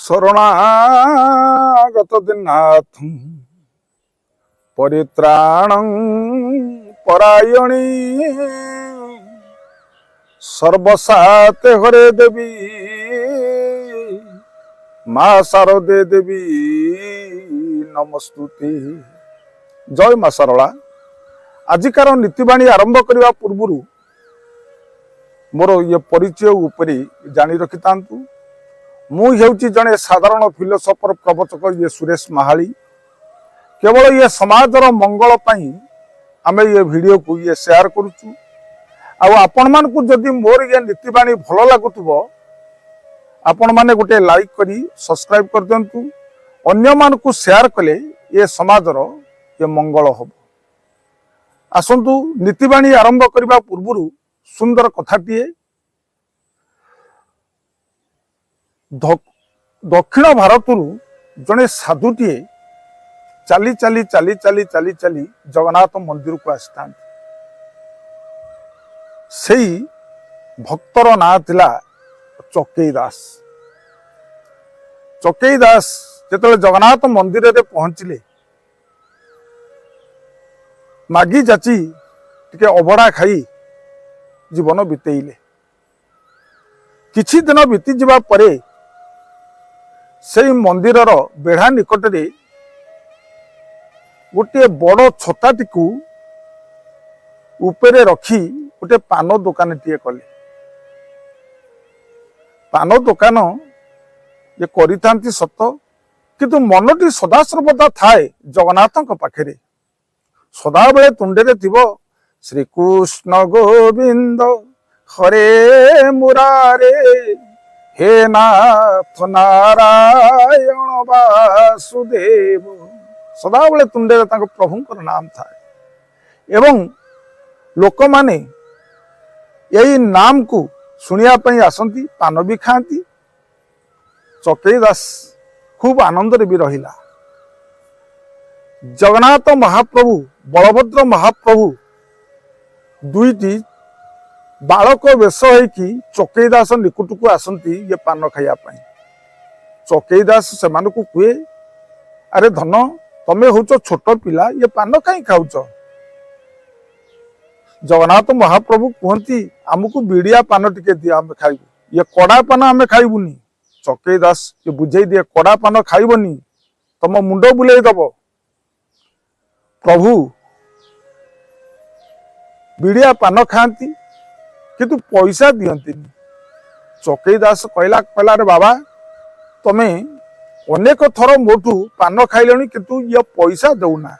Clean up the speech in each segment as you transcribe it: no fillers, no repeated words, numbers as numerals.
शरणागत दीनाथं परित्राणं परायणी सर्वसाते हरे देवी माँ शारदे देवी नमस्तुते। जय माँ शारदा। आजिकार नीतिवाणी आरंभ करने पूर्व मोर ये परिचय उपरि जानी रखि तांतु। मु हेउची जने साधारण फिलोसफर प्रवचक ये सुरेश महाली। केवल ये समाजर मंगल पई आमे ये वीडियो को ये शेयर करूचु। आपण मान को जदि मोर ये नीतिवाणी भल लागुथबो आपण माने गोटे लाइक करी सब्सक्राइब कर दियंतु। अन्य मान को शेयर कले ये समाजर ये मंगल हबो। आसंतु नीतिवाणी आरंभ करबा पूर्व सुंदर कथाटीए। दक्षिण भारत जड़े साधुटीए चली चली चली चली चली चली जगन्नाथ मंदिर को आसता। सेई भक्तर ना थिला चकेई दास। चकेई दास जेतले जगन्नाथ मंदिर रे पहुंचले मागी जाची टिके अबड़ा खाई जीवन बितेइले। किछि दिन बीती जिबा परे से मंदिर बेढ़ा निकट रे गोटे बड़ छताटी को ऊपर रखी गोटे पान दुकान टीए कले। पान दुकान ये करिथांती सत किंतु मनटी सदा सर्वदा थाए जगन्नाथ पाखे। सदा बेले तुंडे थिबो श्री कृष्ण गोविंद हरे मुरारे हे नाथ नारायण वासुदेव। सदा बेले तुंडे प्रभुंकर नाम था एवं लोक माने यही नाम को सुनिया पई आसंती, पान भी खाती। चकेई दास खूब आनंद रे भी रहिला। जगन्नाथ महाप्रभु बलभद्र महाप्रभु दुईटी बालक वेश होइकी चकेई दास निकट को आसंती ये पान खाइया पई। चकेई दास से मानकु कुए, अरे धन तमे होचो छोट पिला ये पान काई खाउच। जगन्नाथ महाप्रभु कहती आमको बिड़िया पान टिके दिया आम खाइबू, ये कड़ा पान आम खाइबुनी। चकेई दास ये बुझे दिए कड़ा पान खाइबनी तम मुंड बुले दब। प्रभु बिड़िया पान खाती किंतु पैसा दियंती। चकेई दास कहला कहला रे बाबा तमे अनेक थर मोटू पान खाइलनी किंतु ये पैसा दौना।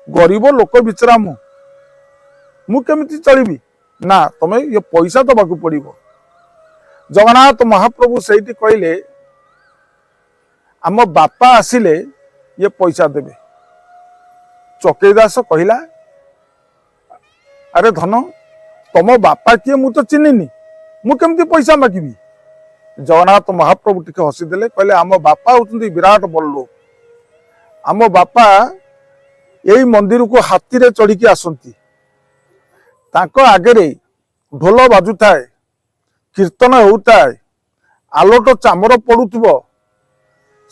गरीब लोक बिचरा मु केमिति चलिबी ना, तमे ये पैसा दबाकू पड़िबो। जगन्नाथ महाप्रभु सेठी कहले आम बापा आसिले ये पैसा देबे। चकेई दास कहला अरे धन तम बापा किए मु तो चिन्हिनी, मु केमती पैसा मागिबी। जगन्नाथ महाप्रभु टिके हसीदेले कहले आम बापा होउछन्ती विराट बड़ लोक। आम बापा यही मंदिर को हाथी रे चढ़ी आसंती। तांको आगे ढोल बाजुथाए, कीर्तन होउथाए, आलोट चामर पड़ुथबो।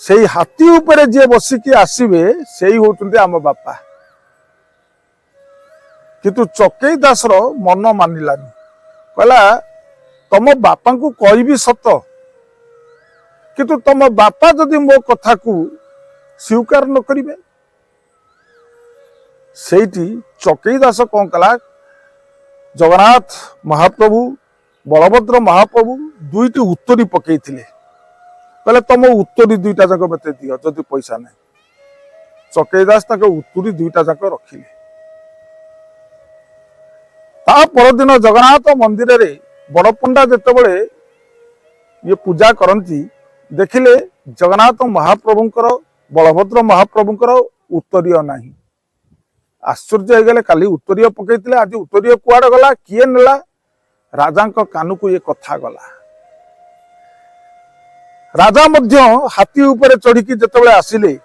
सेई हाथी ऊपर जे बसिकी आसीबे सेई होउछन्ती आम बापा। किंतु चकेई दासर मन मानिलानी। कहला तम बापा को कहबी सत किंतु तम बापा जदि मो कथा को स्वीकार न करिवे। सेठी चकेई दास कौन कला जगन्नाथ महाप्रभु बलभद्र महाप्रभु दुईटी उत्तरी पकईथिले। कहले तम उत्तरी दुईटा जाक मते दियो जदि पैसा नहीं। चकेई दास ताके उत्तरी दुईटा जाक रखिले। ता परदिन जगन्नाथ मंदिर रे बड़ पंडा जेतेबेले ये पूजा करंती देखिले जगन्नाथ महाप्रभुंकर बलभद्र महाप्रभुंकर उत्तरीय नहीं। आश्चर्य हो गले, काली उत्तरीय पकईथिले आज उत्तरीय कुआडे गला, किए नेला। राजा कान को ये कथा गला। राजा मध्य हाथी ऊपर चढ़ी जेतेबेले आसिले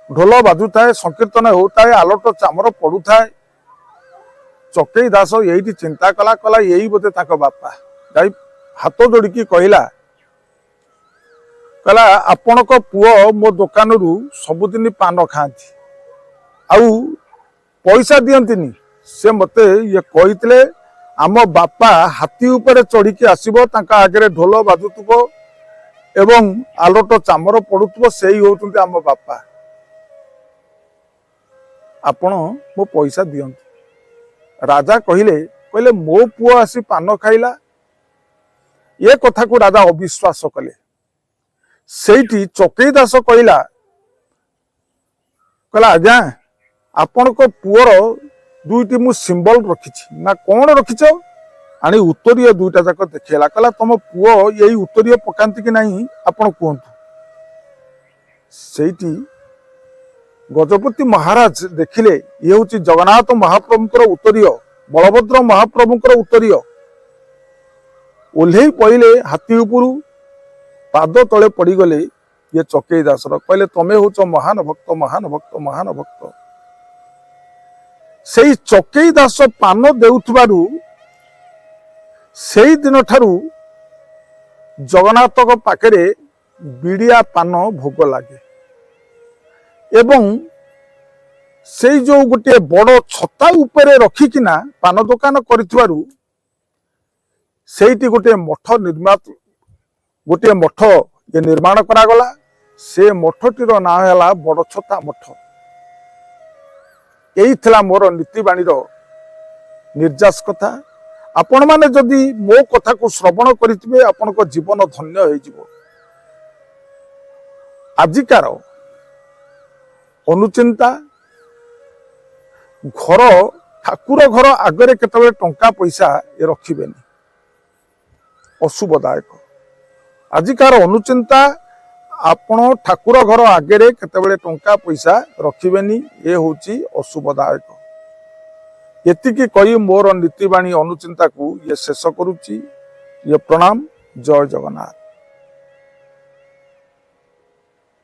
ढोल बाजुथाए, संकीर्तन होताए, आलोट चामर पड़ुथाए। चकेई दास यही चिंता कला कला यही बोधे ताको बापा। जाई हाथ जोड़िकी कहला कहला आपण को पुओ मो दुकान रु सबुदिन पान खाती आउ पैसा दियंतिनी से मते ये कहितले आम बापा हाथी ऊपर चढ़ी के आसीबो तांका आगे ढोल बाजुथबो एवं आलोट चामर पड़ुथबो सेही होउतंती आम बापा आपण मो पैसा दियंतु। राजा कहिले कहले मो पुओ आसी पान खाइला ये कथा को राजा अविश्वास कले। सेठी चकेई दास कहला कहला आज्ञा आपण को पुओर दुईटी मु सिंबल रखिछि ना कौन रखिछ आनी उत्तरीय दुईटा जाक देखला कहला तुम पुओ यही उत्तरीय पकांती कि नहीं आपण कहतु। सेठी गजपति महाराज देखिले ये हूँ जगन्नाथ महाप्रभुंकर उत्तरीय बलभद्र महाप्रभुंकर उत्तरीय ओल्हे पड़े हाथी उपरू पाद तले पड़गले ये चकेई दासर कहले तमे होच महान भक्त महान भक्त महान भक्त। से चकेई दास पान देउथबारु सेई दिन ठारू जगन्नाथ पाखरे बिड़िया पान भोग लागे एवं से जो गोटे बड़ छता उपरे रखिकिना पान दुकान करिथबारु सेठी गोटे मठ गोटे मठ ये निर्माण करागला से मठटीर ना है बड़ छता मठ। यही थिला मोर नीतिबाणी निर्यास कथा। आपण माने जदि मो कथा को श्रवण करिथिबे आपण को जीवन धन्य हो जिवो। आजिकार अनुचिंता घर ठाकुर घर आगरे केतबे टंका पैसा ये रखिबेनी अशुभदायक। आजिकार अनुचिंता आपण ठाकुर घर आगे केतबेले टंका पैसा रखिबेनी ये होची अशुभदायक। एतिकी कही मोर नीतिबाणी अनुचिंता को ये शेष करुची। ये प्रणाम। जय जगन्नाथ।